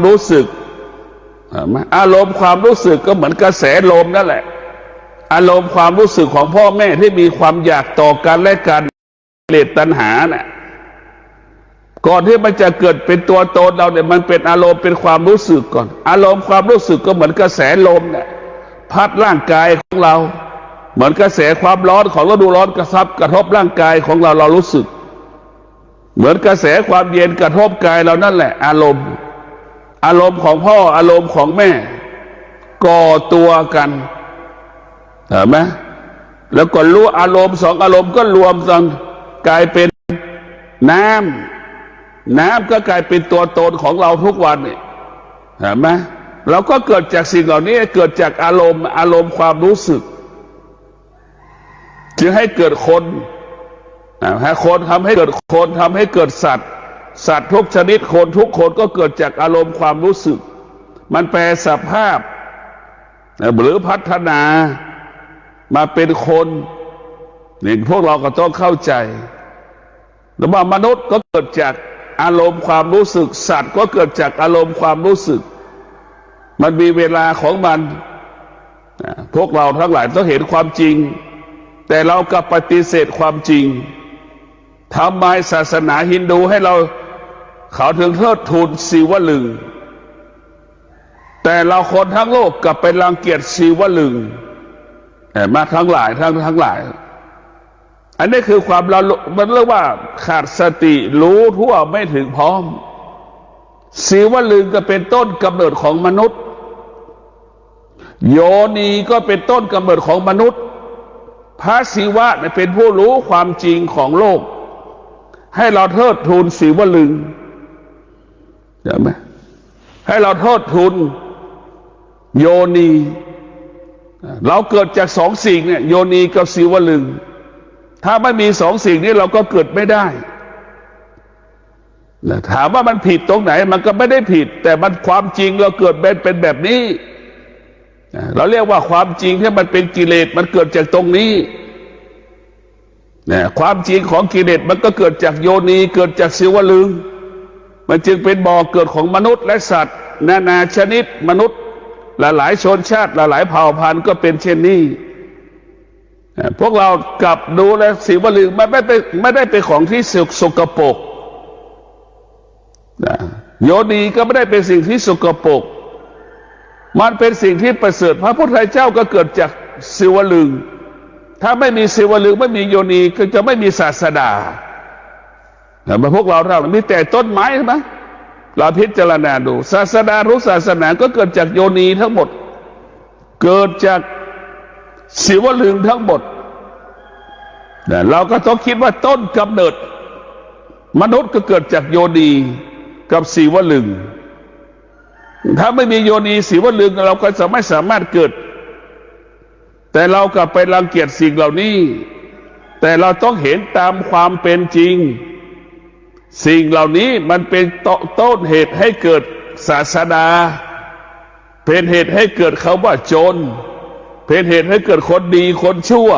รู้สึกอารมณ์ความรู้สึกก็เหมือนกระแสลมนั่นแหละอารมณ์ความรู้สึกของพ่อแม่ที่มีความอยากต่อกันและกันกิเลสตัณหาเนี่ยก่อนที่มันจะเกิดเป็นตัวตนเราเนี่ยมันเป็นอารมณ์เป็นความรู้สึกก่อนอารมณ์ความรู้สึกก็เหมือนกระแสลมเนี่ยพัดร่างกายของเราเหมือนกระแสความร้อนของฤดูร้อนกระทบร่างกายของเรารู้สึกเหมือนกระแสความเย็นกระทบกายเรานั่นแหละอารมณ์ของพ่ออารมณ์ของแม่ก่อตัวกันเห็นไหมแล้วก็รู้อารมณ์สองอารมณ์ก็รวมกันกลายเป็นน้ำก็กลายเป็นตัวตนของเราทุกวันนี่เห็นไหมเราก็เกิดจากสิ่งเหล่านี้เกิดจากอารมณ์ความรู้สึกจึงให้เกิดคนให้คนทำให้เกิดคนทำให้เกิดสัตว์ทุกชนิดคนทุกคนก็เกิดจากอารมณ์ความรู้สึกมันแปลสภาพหรือพัฒนามาเป็นคนนี่พวกเราก็ต้องเข้าใจแล้วว่ามนุษย์ก็เกิดจากอารมณ์ความรู้สึกสัตว์ก็เกิดจากอารมณ์ความรู้สึกมันมีเวลาของมันพวกเราทั้งหลายต้องเห็นความจริงแต่เรากลับปฏิเสธความจริงทำไมศาสนาฮินดูให้เขาถึงเทิดทูนศิวลึงแต่เราคนทั้งโลกกลับไปรังเกียจศิวลึงมาทั้งหลายทั้งหลายอันนี้คือความมันเรียกว่าขาดสติรู้ทั่วไม่ถึงพร้อมศิวลึงก็เป็นต้นกำเนิดของมนุษย์โยนีก็เป็นต้นกำเนิดของมนุษย์พระศิวะเป็นผู้รู้ความจริงของโลกให้เราเทิดทูนศิวลึงเห็นไหมให้เราเทิดทูนโยนีเราเกิดจากสองสิ่งเนี่ยโยนีกับศิวลึงถ้าไม่มีสองสิ่งนี้เราก็เกิดไม่ได้ถามว่ามันผิดตรงไหนมันก็ไม่ได้ผิดแต่มันความจริงเราเกิดเป็นแบบนี้เราเรียกว่าความจริงที่มันเป็นกิเลสมันเกิดจากตรงนี้ความจริงของกิเลสมันก็เกิดจากโยนีเกิดจากศิวลึงมันจึงเป็นบ่อเกิดของมนุษย์และสัตว์นานาชนิดมนุษย์หลายชนชาติหลายเผ่าพันธุ์ก็เป็นเช่นนี้พวกเรากลับดูแลศิวลึงไม่ได้เป็นของที่สกปรกโยนีก็ไม่ได้เป็นสิ่งที่สกปรกมันเป็นสิ่งที่ประเสริฐพระพุทธเจ้าก็เกิดจากศิวลึงถ้าไม่มีศิวลึงไม่มีโยนีก็จะไม่มีศาสดาแต่พวกเรามีแต่ต้นไม้ใช่ไหมเราพิจารณาดูศาสดารู้ศาสนาก็เกิดจากโยนีทั้งหมดเกิดจากศิวลึงทั้งหมดเราก็ต้องคิดว่าต้นกำเนิดมนุษย์ก็เกิดจากโยนีกับศิวลึงถ้าไม่มีโยนีศิวลึงเราก็จะไม่สามารถเกิดแต่เรากลับไปรังเกียจสิ่งเหล่านี้แต่เราต้องเห็นตามความเป็นจริงสิ่งเหล่านี้มันเป็นต้นเหตุให้เกิดศาสดาเป็นเหตุให้เกิดคำว่าจนเป็นเหตุให้เกิดคนดีคนชั่ว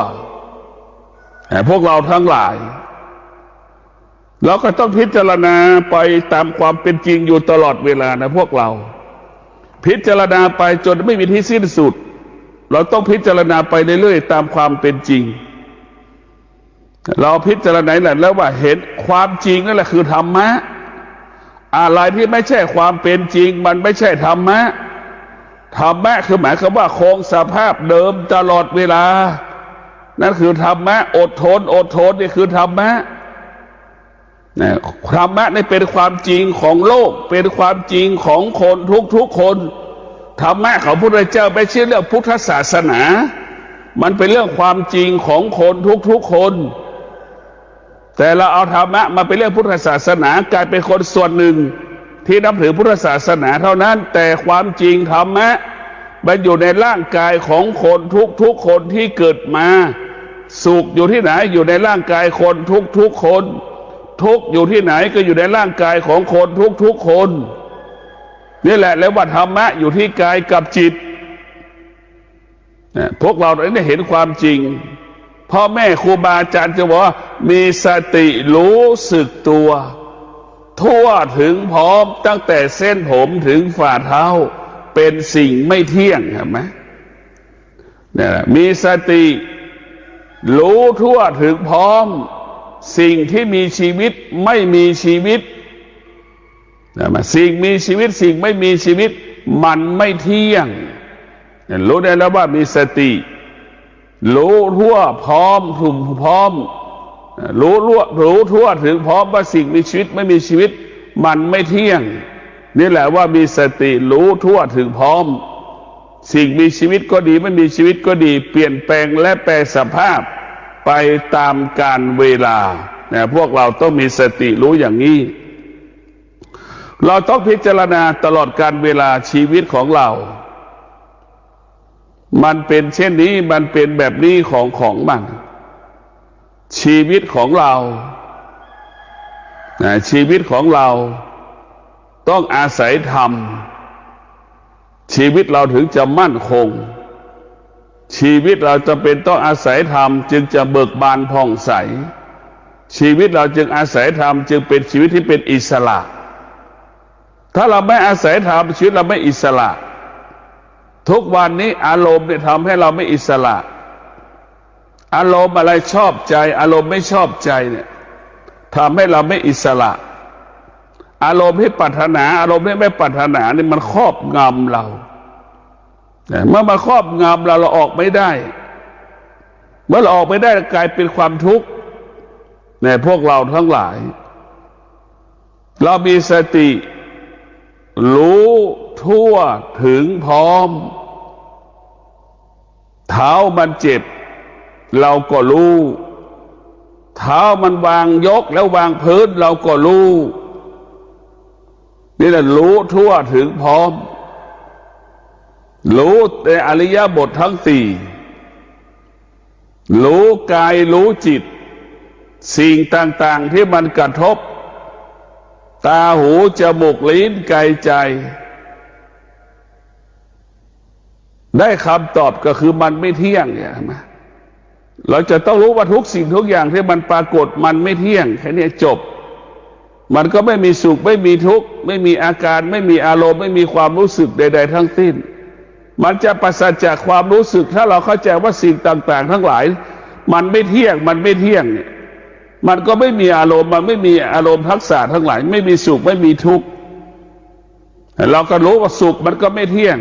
พวกเราทั้งหลายเราก็ต้องพิจารณาไปตามความเป็นจริงอยู่ตลอดเวลานะพวกเราพิจารณาไปจนไม่มีที่สิ้นสุดเราต้องพิจารณาไปเรื่อยๆตามความเป็นจริงเราพิจารณาแล้วว่าเห็นความจริงนั่นแหละคือธรรมะอะไรที่ไม่ใช่ความเป็นจริงมันไม่ใช่ธรรมะธรรมะคือหมายความว่าคงสภาพเดิมตลอดเวลานั่นคือธรรมะอดทนนี่คือธรรมะธรรมะนี่เป็นความจริงของโลกเป็นความจริงของคนทุกคนธรรมะของพระพุทธเจ้าไม่ใช่เรื่องพุทธศาสนามันเป็นเรื่องความจริงของคนทุกคนแต่เราเอาธรรมะมาเป็นเรื่องพุทธศาสนากลายเป็นคนส่วนหนึ่งที่นับถือพุทธศาสนาเท่านั้นแต่ความจริงธรรมะมันอยู่ในร่างกายของคนทุกคนที่เกิดมาสุขอยู่ที่ไหนอยู่ในร่างกายคนทุกคนทุกอยู่ที่ไหนก็อยู่ในร่างกายของคนทุกคนนี่แหละแล้วว่าธรรมะอยู่ที่กายกับจิตพวกเราได้เห็นความจริงพ่อแม่ครูบาอาจารย์จะบอกว่ามีสติรู้สึกตัว ทั่วถึงพร้อมตั้งแต่เส้นผมถึงฝ่าเท้าเป็นสิ่งไม่เที่ยงเห็นไหมเนี่ยมีสติรู้ทั่วถึงพร้อมสิ่งที่มีชีวิตไม่มีชีวิตสิ่งมีชีวิตสิ่งไม่มีชีวิตมันไม่เที่ยงรู้ได้แล้วว่ามีสติรู้ทั่วพร้อมถึงพร้อมรู้ทั่วถึงพร้อมว่าสิ่งมีชีวิตไม่มีชีวิตมันไม่เที่ยงนี่แหละว่ามีสติรู้ทั่วถึงพร้อมสิ่งมีชีวิตก็ดีไม่มีชีวิตก็ดีเปลี่ยนแปลงและแปรสภาพไปตามกาลเวลาเนี่ยพวกเราต้องมีสติรู้อย่างนี้เราต้องพิจารณาตลอดการเวลาชีวิตของเรามันเป็นเช่นนี้มันเป็นแบบนี้ของมันชีวิตของเราชีวิตของเราต้องอาศัยธรรมชีวิตเราถึงจะมั่นคงชีวิตเราจะเป็นต้องอาศัยธรรมจึงจะเบิกบานผ่องใสชีวิตเราจึงอาศัยธรรมจึงเป็นชีวิตที่เป็นอิสระถ้าเราไม่อาศัยธรรมชีวิตเราไม่อิสระทุกวันนี้อารมณ์เนี่ยทำให้เราไม่อิสระอารมณ์อะไรชอบใจอารมณ์ไม่ชอบใจเนี่ยทำให้เราไม่อิสระอารมณ์ที่ปรารถนาอารมณ์ที่ไม่ปรารถนานี่มันครอบงำเราเมื่อมาครอบงำเราออกไม่ได้เมื่อเราออกไม่ได้กลายเป็นความทุกข์ในพวกเราทั้งหลายเรามีสติรู้ทั่วถึงพร้อมเท้ามันเจ็บเราก็รู้เท้ามันวางยกแล้ววางพื้นเราก็รู้นี่แหละรู้ทั่วถึงพร้อมรู้ในอริยบททั้งสี่รู้กายรู้จิตสิ่งต่างๆที่มันกระทบตาหูจมูกลิ้นกายใจได้คำตอบก็คือมันไม่เที่ยงเนี่ยนะเราจะต้องรู้ว่าทุกสิ่งทุกอย่างที่มันปรากฏมันไม่เที่ยงแค่นี้จบมันก็ไม่มีสุขไม่มีทุกข์ไม่มีอาการไม่มีอารมณ์ไม่มีความรู้สึกใดๆทั้งสิ้นมันจะปราศจากความรู้สึกถ้าเราเข้าใจว่าสิ่งต่างๆทั้งหลายมันไม่เที่ยงมันไม่เที่ยงเนี่ยมันก็ไม่มีอารมณ์มันไม่มีอารมณ์ทักษะทั้งหลายไม่มีสุขไม่มีทุกข์เราก็รู้ว่าสุขมันก็ไม่เที่ยง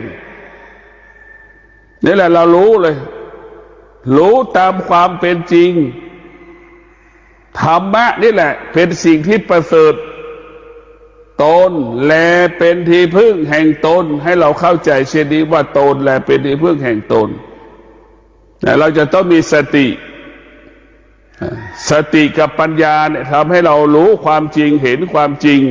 นี่แหละเรารู้เลยรู้ตามความเป็นจริงธรรมะนี่แหละเป็นสิ่งที่ประเสริฐตนแลเป็นที่พึ่งแห่งตนให้เราเข้าใจเช่นนี้ว่าตนแลเป็นที่พึ่งแห่งตนแต่เราจะต้องมีสติสติกับปัญญาเนี่ยทำให้เรารู้ความจริงเห็นความจริง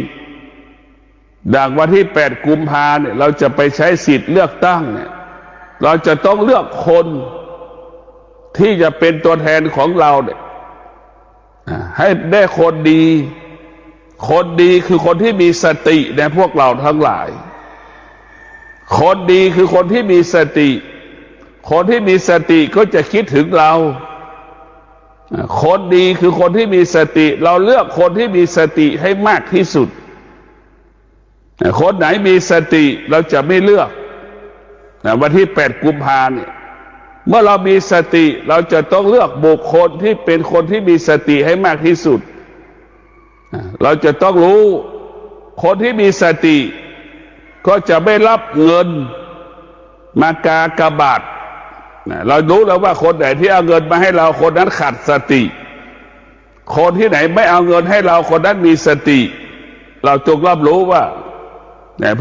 ดังวันที่8 กุมภาพันธ์เนี่ยเราจะไปใช้สิทธิ์เลือกตั้งเนี่ยเราจะต้องเลือกคนที่จะเป็นตัวแทนของเราเนี่ยให้ได้คนดีคนดีคือคนที่มีสติในพวกเราทั้งหลายคนดีคือคนที่มีสติคนที่มีสติก็จะคิดถึงเราคนดีคือคนที่มีสติเราเลือกคนที่มีสติให้มากที่สุดคนไหนมีสติเราจะไม่เลือกวันที่8 กุมภาพันธ์เนี่ยเมื่อเรามีสติเราจะต้องเลือกบุคคลที่เป็นคนที่มีสติให้มากที่สุดเราจะต้องรู้คนที่มีสติก็จะไม่รับเงินมากากบาทเรารู้แล้วว่าคนไหนที่เอาเงินมาให้เราคนนั้นขาดสติคนที่ไหนไม่เอาเงินให้เราคนนั้นมีสติเราจงรับรู้ว่า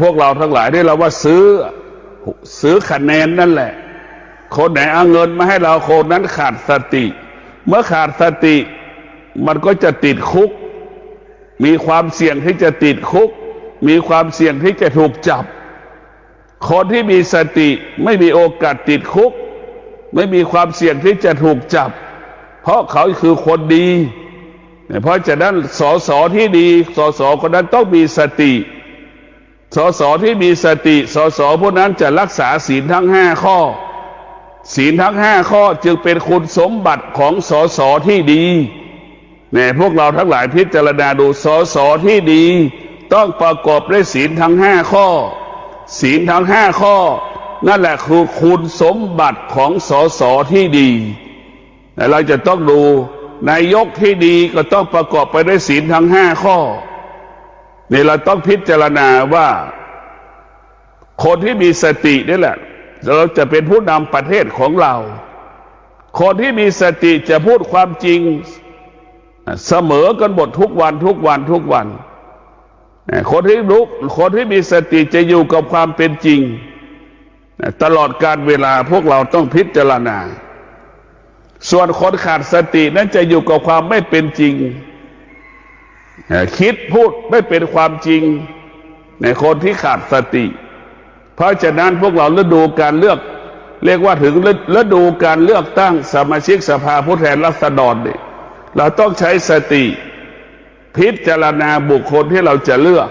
พวกเราทั้งหลายที่เราว่าซื้อคะแนนนั่นแหละคนไหนเอาเงินมาให้เราคนนั้นขาดสติเมื่อขาดสติมันก็จะติดคุกมีความเสี่ยงที่จะติดคุกมีความเสี่ยงที่จะถูกจับคนที่มีสติไม่มีโอกาสติดคุกไม่มีความเสี่ยงที่จะถูกจับเพราะเขาคือคนดีเพราะฉะนั้นสสที่ดีสสคนนั้นต้องมีสติสสที่มีสติสสพวกนั้นจะรักษาศีลทั้ง5 ข้อศีลทั้ง5 ข้อจึงเป็นคุณสมบัติของสสที่ดี เนี่ยพวกเราทั้งหลายพิจารณาดูสสที่ดีต้องประกอบด้วยศีลทั้ง5 ข้อศีลทั้ง5 ข้อนั่นแหละคือคุณสมบัติของสสที่ดีแต่เราจะต้องดูนายกที่ดีก็ต้องประกอบไปด้วยศีลทั้ง5 ข้อนี่เราต้องพิจารณาว่าคนที่มีสตินี่แหละเราจะเป็นผู้นำประเทศของเราคนที่มีสติจะพูดความจริงเสมอกันหมดทุกวันคนที่มีสติจะอยู่กับความเป็นจริงตลอดการเวลาพวกเราต้องพิจารณาส่วนคนขาดสตินั้นจะอยู่กับความไม่เป็นจริงคิดพูดไม่เป็นความจริงในคนที่ขาดสติเพราะฉะนั้นพวกเราฤดูการเลือกเรียกว่าถึงฤดูการเลือกตั้งสมาชิกสภาผู้แทนราษฎรเนี่ยเราต้องใช้สติพิจารณาบุคคลที่เราจะเลือก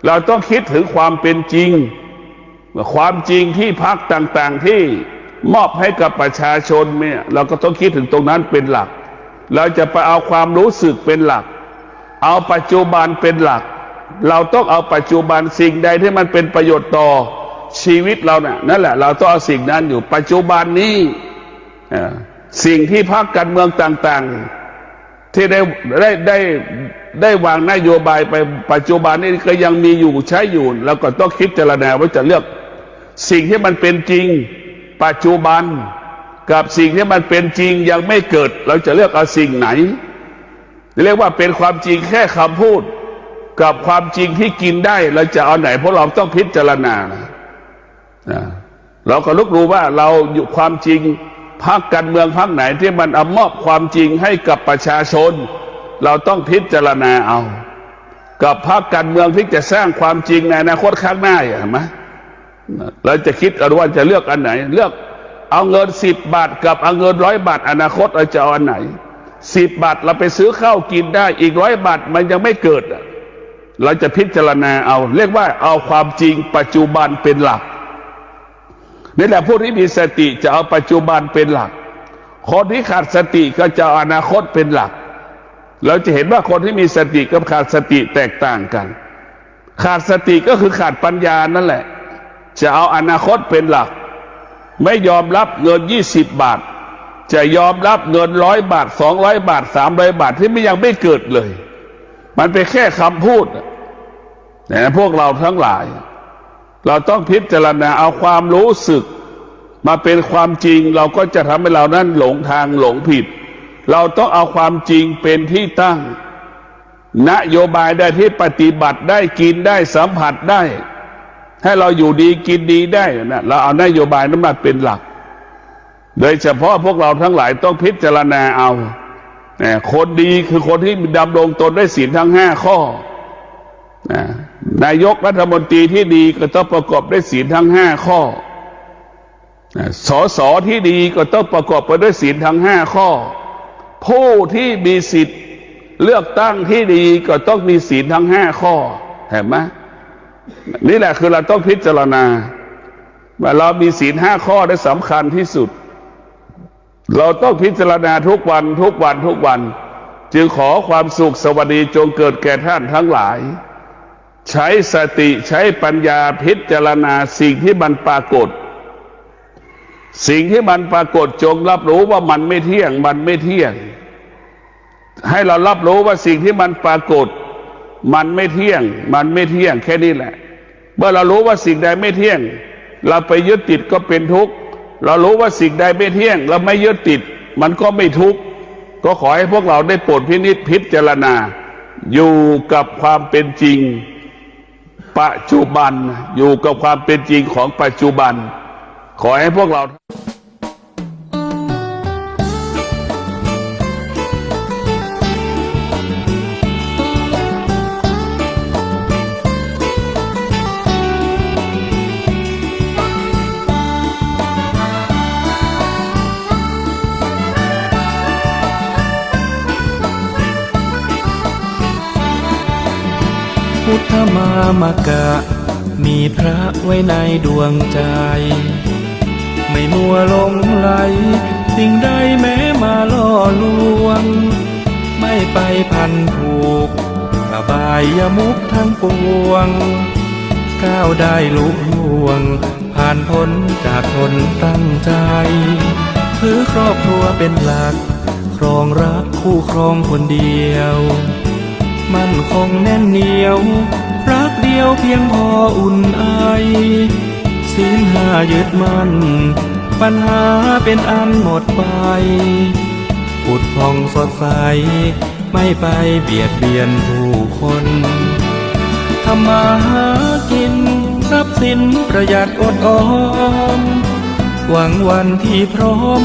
เราต้องคิดถึงความเป็นจริงความจริงที่พรรคต่างๆที่มอบให้กับประชาชนเนี่ยเราก็ต้องคิดถึงตรงนั้นเป็นหลักเราจะไปเอาความรู้สึกเป็นหลักเอาปัจจุบันเป็นหลักเราต้องเอาปัจจุบันสิ่งใดที่มันเป็นประโยชน์ต่อชีวิตเราเนี่ยนั่นแหละเราต้องเอาสิ่งนั้นอยู่ปัจจุบันนี้สิ่งที่พรรคการเมืองต่างๆที่ได้วางนโยบายไปปัจจุบันนี้ก็ยังมีอยู่ใช้อยู่แล้วก็ต้องคิดเจรณาว่าจะเลือกสิ่งที่มันเป็นจริงปัจจุบันกับสิ่งที่มันเป็นจริงยังไม่เกิดเราจะเลือกเอาสิ่งไหนเรียกว่าเป็นความจริงแค่คำพูดกับความจริงที่กินได้เราจะเอาไหนเพราะเราต้องพิจารณาเราก็รู้ว่าเราอยู่ความจริงพรรคการเมืองพรรคไหนที่มันเอามอบความจริงให้กับประชาชนเราต้องพิจารณาเอากับพรรคการเมืองที่จะสร้างความจริงในอนาคตข้างหน้าเห็นไหมเราจะคิดกันว่าจะเลือกอันไหนเลือกเอาเงิน10 บาทกับเอาเงิน100 บาทอนาคตเราจะเอาอันไหน10 บาทเราไปซื้อข้าวกินได้อีก100 บาทมันยังไม่เกิดเราจะพิจารณาเอาเรียกว่าเอาความจริงปัจจุบันเป็นหลักนี่แหละผู้ที่มีสติจะเอาปัจจุบันเป็นหลักคนที่ขาดสติก็จะเอาอนาคตเป็นหลักเราจะเห็นว่าคนที่มีสติกับขาดสติแตกต่างกันขาดสติก็คือขาดปัญญานั่นแหละจะเอาอนาคตเป็นหลักไม่ยอมรับเงิน20 บาทจะยอมรับเงิน100 บาท200 บาท300 บาทที่ยังไม่เกิดเลยมันเป็นแค่คำพูดแต่พวกเราทั้งหลายเราต้องพิจารณาเอาความรู้สึกมาเป็นความจริงเราก็จะทำให้เรานั้นหลงทางหลงผิดเราต้องเอาความจริงเป็นที่ตั้งนโยบายได้ที่ปฏิบัติได้กินได้สัมผัสได้ให้เราอยู่ดีกินดีได้นะเราเอานโยบายนั้นมาเป็นหลักโดยเฉพาะพวกเราทั้งหลายต้องพิจารณาเอาคนดีคือคนที่ดำรงตนด้วยศีลทั้ง5 ข้อนายกรัฐมนตรีที่ดีก็ต้องประกอบด้วยศีลทั้ง5 ข้อสสที่ดีก็ต้องประกอบไปด้วยศีลทั้ง5 ข้อผู้ที่มีสิทธิ์เลือกตั้งที่ดีก็ต้องมีศีลทั้ง5 ข้อเห็นไหมนี่แหละคือเราต้องพิจารณาว่าเรามีศีล5 ข้อได้สำคัญที่สุดเราต้องพิจารณาทุกวันจึงขอความสุขสวัสดีจงเกิดแก่ท่านทั้งหลายใช้สติใช้ปัญญาพิจารณาสิ่งที่มันปรากฏจงรับรู้ว่ามันไม่เที่ยงให้เรารับรู้ว่าสิ่งที่มันปรากฏมันไม่เที่ยงแค่นี้แหละเมื่อเรารู้ว่าสิ่งใดไม่เที่ยงเราไปยึดติดก็เป็นทุกข์เรารู้ว่าสิ่งใดไม่เที่ยงเราไม่ยึดติดมันก็ไม่ทุกข์ก็ขอให้พวกเราได้โปรดพิจารณาอยู่กับความเป็นจริงปัจจุบันอยู่กับความเป็นจริงของปัจจุบันขอให้พวกเรา พุทธมามกะมีพระไว้ในดวงใจไม่มัวหลงไหลสิ่งใดแม้มาล่อลวงไม่ ไม่ไปพันผูกระบายยมุกทั้งปวงก้าวได้ลุล่วงผ่านพ้นจากคนตั้งใจถือครอบครัวเป็นหลักครองรักคู่ครองคนเดียวมั่นคงแน่นเหนียวรักเดียวเพียงพออุ่นไอศีลห้ายึดมั่นปัญหาเป็นอันหมดไปผุดผ่องสดใสไม่ไปเบียดเบียนผู้คนทำมาหากินทรัพย์สินประหยัดอดออมหวังวันที่พร้อม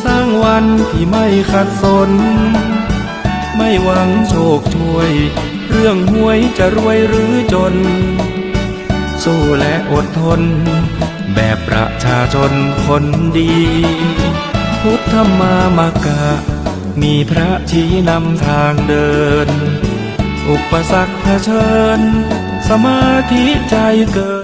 สร้างวันที่ไม่ขัดสนไม่หวังโชคช่วยเรื่องหวยจะรวยหรือจนสู้และอดทนแบบประชาชนคนดีพุทธมามกะมีพระชี้นำทางเดินอุปสรรคเผชิญสมาธิใจเกิด